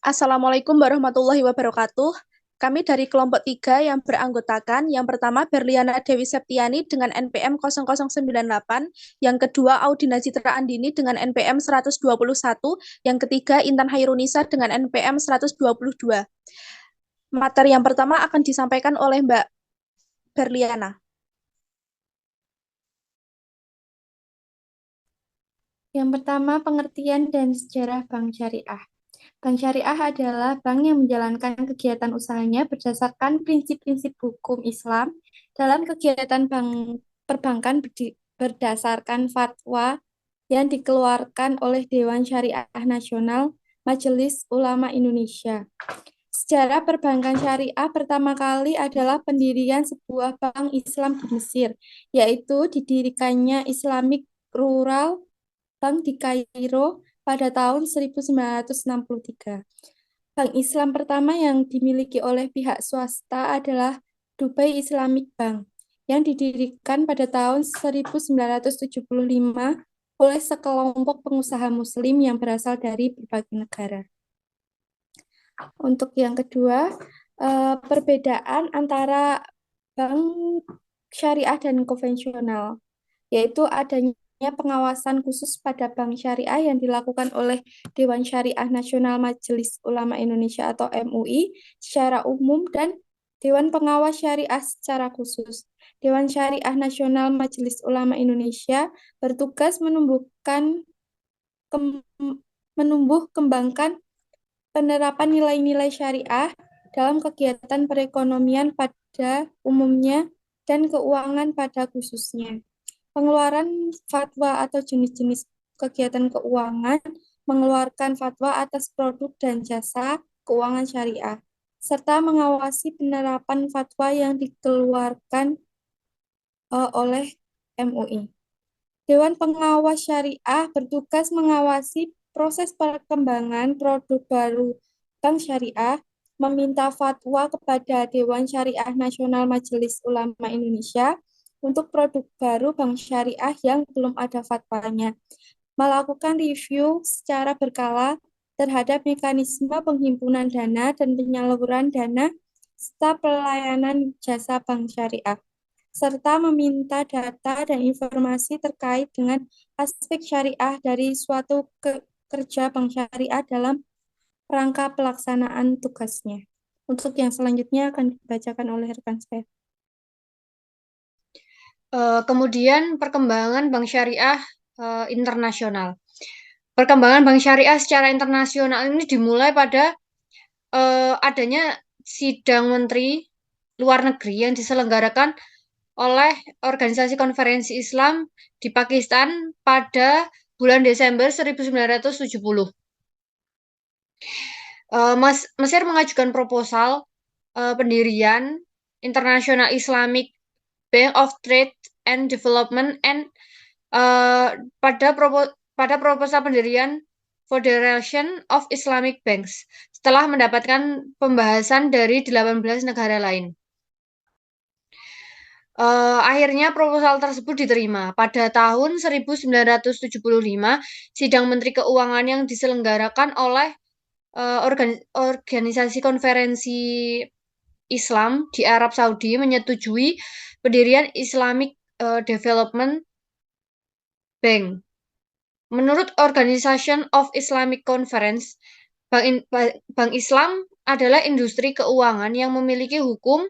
Assalamualaikum warahmatullahi wabarakatuh. Kami dari kelompok 3 yang beranggotakan, yang pertama Berliana Dewi Septiani dengan NPM 0098, yang kedua Audina Citra Andini dengan NPM 121, yang ketiga Intan Hairunisa dengan NPM 122. Materi yang pertama akan disampaikan oleh Mbak Berliana. Yang pertama, pengertian dan sejarah Bank Syariah. Bank Syariah adalah bank yang menjalankan kegiatan usahanya berdasarkan prinsip-prinsip hukum Islam dalam kegiatan bank perbankan berdasarkan fatwa yang dikeluarkan oleh Dewan Syariah Nasional Majelis Ulama Indonesia. Sejarah perbankan syariah pertama kali adalah pendirian sebuah bank Islam di Mesir, yaitu didirikannya Islamic Rural Bank di Kairo pada tahun 1963. Bank Islam pertama yang dimiliki oleh pihak swasta adalah Dubai Islamic Bank yang didirikan pada tahun 1975 oleh sekelompok pengusaha muslim yang berasal dari berbagai negara. Untuk yang kedua, perbedaan antara bank syariah dan konvensional, yaitu adanya pengawasan khusus pada bank syariah yang dilakukan oleh Dewan Syariah Nasional Majelis Ulama Indonesia atau MUI secara umum dan Dewan Pengawas Syariah secara khusus. Dewan Syariah Nasional Majelis Ulama Indonesia bertugas menumbuh kembangkan penerapan nilai-nilai syariah dalam kegiatan perekonomian pada umumnya dan keuangan pada khususnya. Pengeluaran fatwa atau jenis-jenis kegiatan keuangan, mengeluarkan fatwa atas produk dan jasa keuangan syariah, serta mengawasi penerapan fatwa yang dikeluarkan oleh MUI. Dewan Pengawas Syariah bertugas mengawasi proses perkembangan produk baru Bank Syariah, meminta fatwa kepada Dewan Syariah Nasional Majelis Ulama Indonesia untuk produk baru Bank Syariah yang belum ada fatwanya, melakukan review secara berkala terhadap mekanisme penghimpunan dana dan penyaluran dana serta pelayanan jasa Bank Syariah, serta meminta data dan informasi terkait dengan aspek syariah dari suatu kerja Bank Syariah dalam rangka pelaksanaan tugasnya. Untuk yang selanjutnya akan dibacakan oleh rekan saya. Kemudian perkembangan bank syariah internasional. Perkembangan bank syariah secara internasional ini dimulai pada adanya sidang menteri luar negeri yang diselenggarakan oleh Organisasi Konferensi Islam di Pakistan pada bulan Desember 1970. Mesir mengajukan proposal pendirian International Islamic Bank of Trade and Development and pada proposal pendirian Federation of Islamic Banks setelah mendapatkan pembahasan dari 18 negara lain. Akhirnya proposal tersebut diterima. Pada tahun 1975, sidang Menteri Keuangan yang diselenggarakan oleh Organisasi Konferensi Islam di Arab Saudi menyetujui pendirian Islamic Development Bank. Menurut Organization of Islamic Conference, Bank Islam adalah industri keuangan yang memiliki hukum,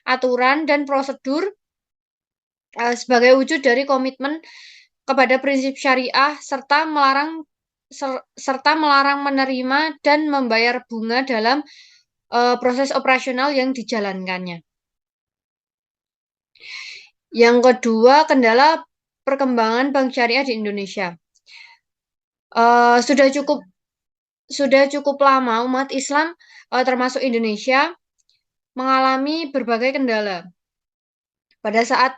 aturan, dan prosedur sebagai wujud dari komitmen kepada prinsip syariah serta melarang menerima dan membayar bunga dalam proses operasional yang dijalankannya. Yang kedua, kendala perkembangan bank syariah di Indonesia. Sudah cukup lama umat Islam termasuk Indonesia mengalami berbagai kendala pada saat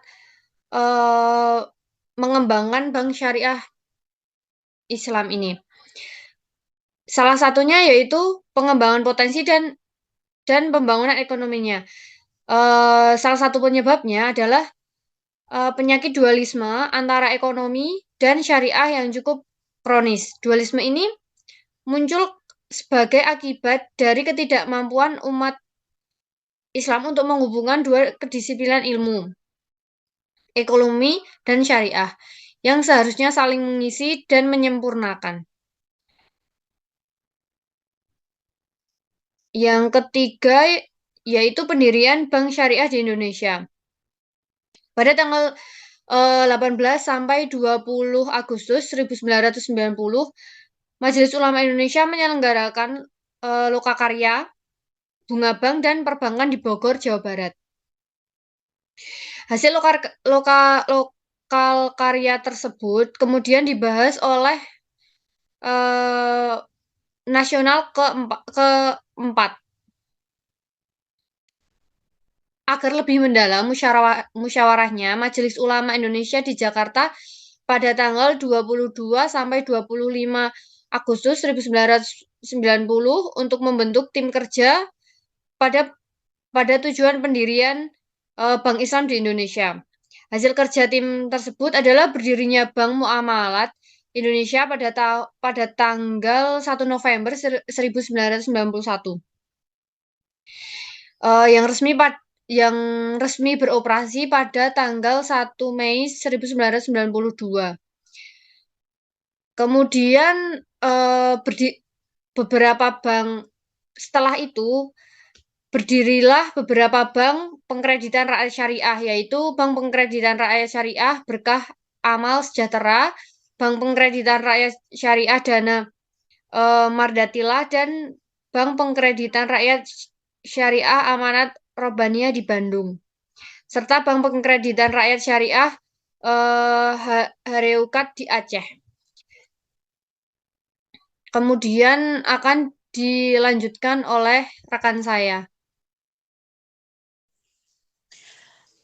mengembangkan bank syariah Islam ini. Salah satunya yaitu pengembangan potensi dan pembangunan ekonominya. Salah satu penyebabnya adalah penyakit dualisme antara ekonomi dan syariah yang cukup kronis. Dualisme ini muncul sebagai akibat dari ketidakmampuan umat Islam untuk menghubungkan dua kedisiplinan ilmu, ekonomi dan syariah, yang seharusnya saling mengisi dan menyempurnakan. Yang ketiga yaitu pendirian Bank Syariah di Indonesia. Pada tanggal 18 sampai 20 Agustus 1990, Majelis Ulama Indonesia menyelenggarakan Lokakarya, Bunga Bank, dan Perbankan di Bogor, Jawa Barat. Hasil lokal karya tersebut kemudian dibahas oleh Nasional keempat. Agar lebih mendalam musyawarahnya, Majelis Ulama Indonesia di Jakarta pada tanggal 22 sampai 25 Agustus 1990 untuk membentuk tim kerja pada tujuan pendirian Bank Islam di Indonesia. Hasil kerja tim tersebut adalah berdirinya Bank Muamalat Indonesia pada tanggal 1 November 1991. Yang resmi beroperasi pada tanggal 1 Mei 1992. Kemudian beberapa bank setelah itu berdirilah beberapa bank pengkreditan rakyat syariah, yaitu Bank Pengkreditan Rakyat Syariah Berkah Amal Sejahtera, Bank Pengkreditan Rakyat Syariah Dana Mardatila, dan Bank Pengkreditan Rakyat Syariah Amanat Robbaniyah di Bandung, serta Bank Pengkreditan Rakyat Syariah Hareukat di Aceh. Kemudian akan dilanjutkan oleh rekan saya.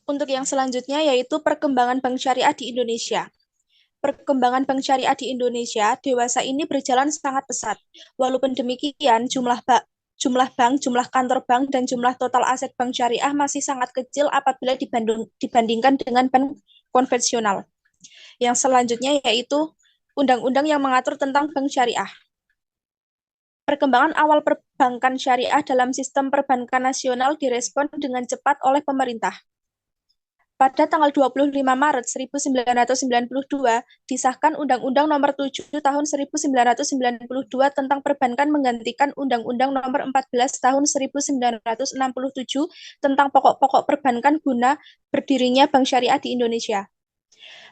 Untuk yang selanjutnya yaitu perkembangan bank syariah di Indonesia. Perkembangan bank syariah di Indonesia dewasa ini berjalan sangat pesat. Walaupun demikian, jumlah bank, jumlah kantor bank, dan jumlah total aset bank syariah masih sangat kecil apabila dibandingkan dengan bank konvensional. Yang selanjutnya yaitu undang-undang yang mengatur tentang bank syariah. Perkembangan awal perbankan syariah dalam sistem perbankan nasional direspon dengan cepat oleh pemerintah. Pada tanggal 25 Maret 1992, disahkan Undang-Undang Nomor 7 Tahun 1992 tentang Perbankan menggantikan Undang-Undang Nomor 14 Tahun 1967 tentang pokok-pokok perbankan guna berdirinya Bank Syariah di Indonesia.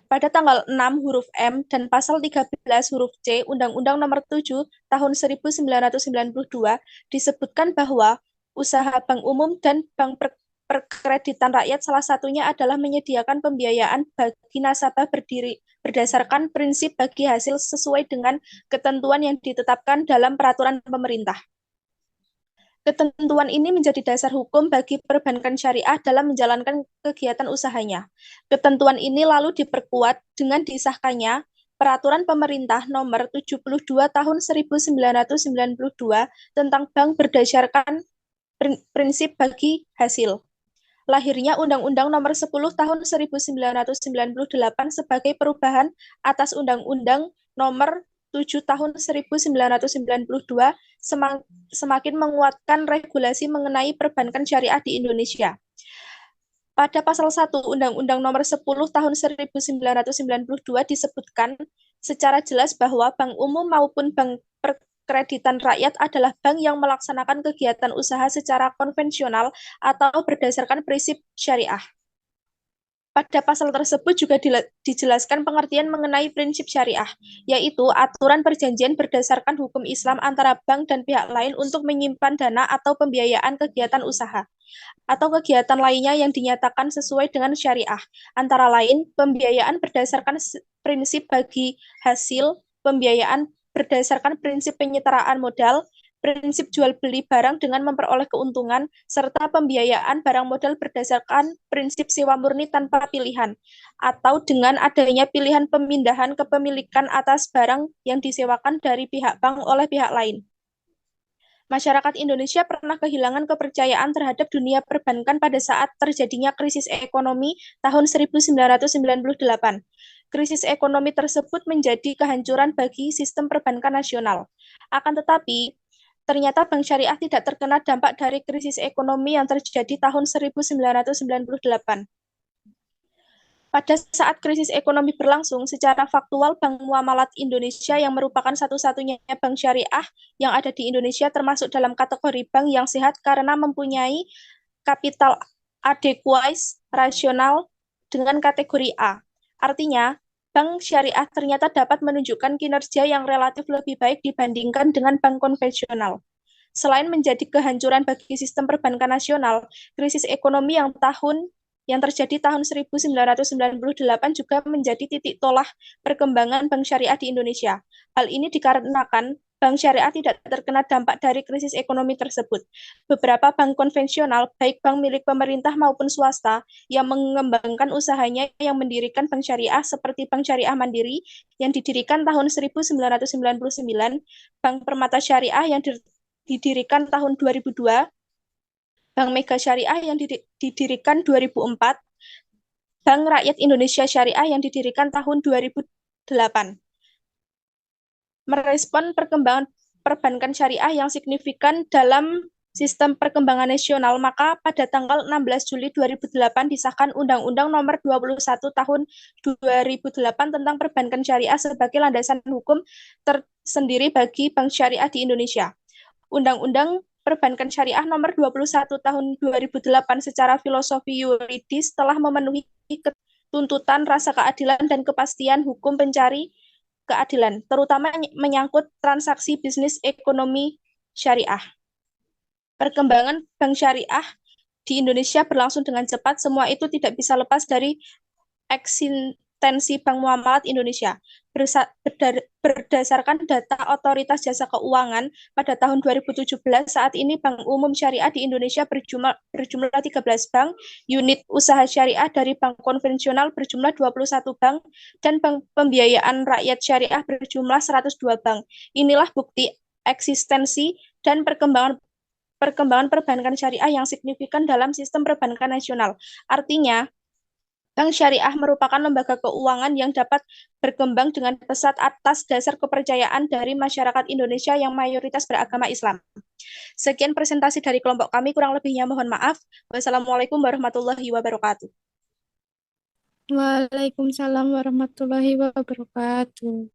Pada tanggal 6 huruf M dan pasal 13 huruf C Undang-Undang Nomor 7 Tahun 1992 disebutkan bahwa usaha bank umum dan bank perkreditan rakyat salah satunya adalah menyediakan pembiayaan bagi nasabah berdasarkan prinsip bagi hasil sesuai dengan ketentuan yang ditetapkan dalam peraturan pemerintah. Ketentuan ini menjadi dasar hukum bagi perbankan syariah dalam menjalankan kegiatan usahanya. Ketentuan ini lalu diperkuat dengan disahkannya Peraturan Pemerintah Nomor 72 Tahun 1992 tentang bank berdasarkan prinsip bagi hasil. Lahirnya Undang-Undang Nomor 10 Tahun 1998 sebagai perubahan atas Undang-Undang Nomor 7 Tahun 1992 semakin menguatkan regulasi mengenai perbankan syariah di Indonesia. Pada pasal 1 Undang-Undang Nomor 10 Tahun 1992 disebutkan secara jelas bahwa bank umum maupun bank perkreditan rakyat adalah bank yang melaksanakan kegiatan usaha secara konvensional atau berdasarkan prinsip syariah. Pada pasal tersebut juga dijelaskan pengertian mengenai prinsip syariah, yaitu aturan perjanjian berdasarkan hukum Islam antara bank dan pihak lain untuk menyimpan dana atau pembiayaan kegiatan usaha, atau kegiatan lainnya yang dinyatakan sesuai dengan syariah, antara lain pembiayaan berdasarkan prinsip bagi hasil, pembiayaan berdasarkan prinsip penyetaraan modal, prinsip jual beli barang dengan memperoleh keuntungan, serta pembiayaan barang modal berdasarkan prinsip sewa murni tanpa pilihan, atau dengan adanya pilihan pemindahan kepemilikan atas barang yang disewakan dari pihak bank oleh pihak lain. Masyarakat Indonesia pernah kehilangan kepercayaan terhadap dunia perbankan pada saat terjadinya krisis ekonomi tahun 1998. Krisis ekonomi tersebut menjadi kehancuran bagi sistem perbankan nasional. Akan tetapi, ternyata bank syariah tidak terkena dampak dari krisis ekonomi yang terjadi tahun 1998. Pada saat krisis ekonomi berlangsung, secara faktual Bank Muamalat Indonesia yang merupakan satu-satunya bank syariah yang ada di Indonesia termasuk dalam kategori bank yang sehat karena mempunyai kapital adekuais rasional dengan kategori A. Artinya, bank syariah ternyata dapat menunjukkan kinerja yang relatif lebih baik dibandingkan dengan bank konvensional. Selain menjadi kehancuran bagi sistem perbankan nasional, krisis ekonomi yang terjadi tahun 1998 juga menjadi titik tolak perkembangan bank syariah di Indonesia. Hal ini dikarenakan bank syariah tidak terkena dampak dari krisis ekonomi tersebut. Beberapa bank konvensional, baik bank milik pemerintah maupun swasta, yang mengembangkan usahanya yang mendirikan bank syariah seperti Bank Syariah Mandiri yang didirikan tahun 1999, Bank Permata Syariah yang didirikan tahun 2002, Bank Mega Syariah yang didirikan 2004, Bank Rakyat Indonesia Syariah yang didirikan tahun 2008. Merespon perkembangan perbankan syariah yang signifikan dalam sistem perkembangan nasional, maka pada tanggal 16 Juli 2008 disahkan Undang-Undang Nomor 21 Tahun 2008 tentang Perbankan Syariah sebagai landasan hukum tersendiri bagi bank syariah di Indonesia. Undang-Undang Perbankan Syariah Nomor 21 Tahun 2008 secara filosofi yuridis telah memenuhi tuntutan rasa keadilan dan kepastian hukum pencari keadilan, terutama menyangkut transaksi bisnis ekonomi syariah. Perkembangan bank syariah di Indonesia berlangsung dengan cepat, semua itu tidak bisa lepas dari eksistensi Bank Muamalat Indonesia. Berdasarkan data Otoritas Jasa Keuangan pada tahun 2017, saat ini Bank Umum Syariah di Indonesia berjumlah 13 bank, unit usaha syariah dari bank konvensional berjumlah 21 bank, dan bank pembiayaan rakyat syariah berjumlah 102 bank. Inilah bukti eksistensi dan perkembangan perbankan syariah yang signifikan dalam sistem perbankan nasional. Artinya, bank syariah merupakan lembaga keuangan yang dapat berkembang dengan pesat atas dasar kepercayaan dari masyarakat Indonesia yang mayoritas beragama Islam. Sekian presentasi dari kelompok kami, kurang lebihnya mohon maaf. Wassalamualaikum warahmatullahi wabarakatuh. Waalaikumsalam warahmatullahi wabarakatuh.